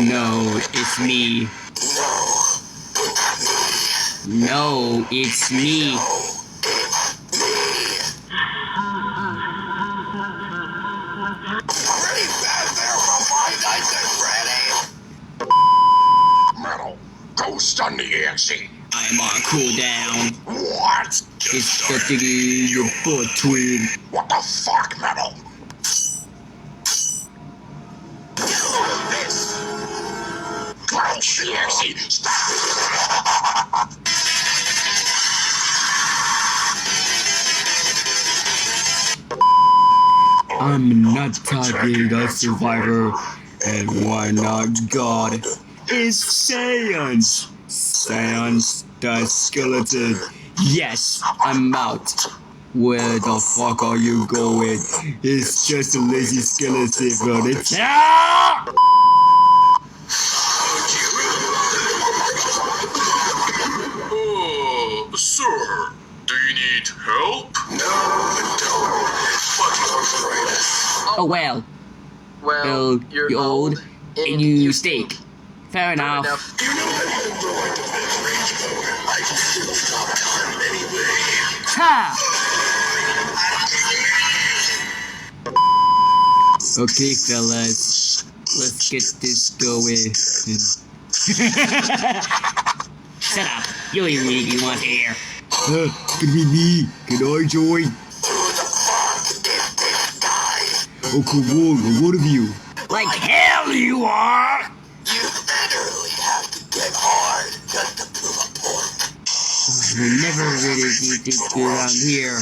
No, it's me. No, it's me. Pretty bad there for Five Nights at Freddy. Metal, ghost on the EXE. I'm on cooldown. What? It's stuck in your butt twig. What the fuck, Metal? This. Crouch the EXE. Stop. I'm not talking a survivor, and why not God? It's Sans! Sans the skeleton. Yes, I'm out. Where the fuck are you going? It's just a lazy skeleton from the Sir, do you need help? No, don't. Oh well. Well, You're old and you stink. Fair enough. You know that even though I defend range mode, I can still stop time anyway. Ha! Okay, fellas, let's get this going. Shut up! You ain't really want to hear. Could be me. Can I join? Who the fuck did this guy? Oh, come on, one of you. Like hell you are! You literally have to get hard just to prove a point. We never really did this around here.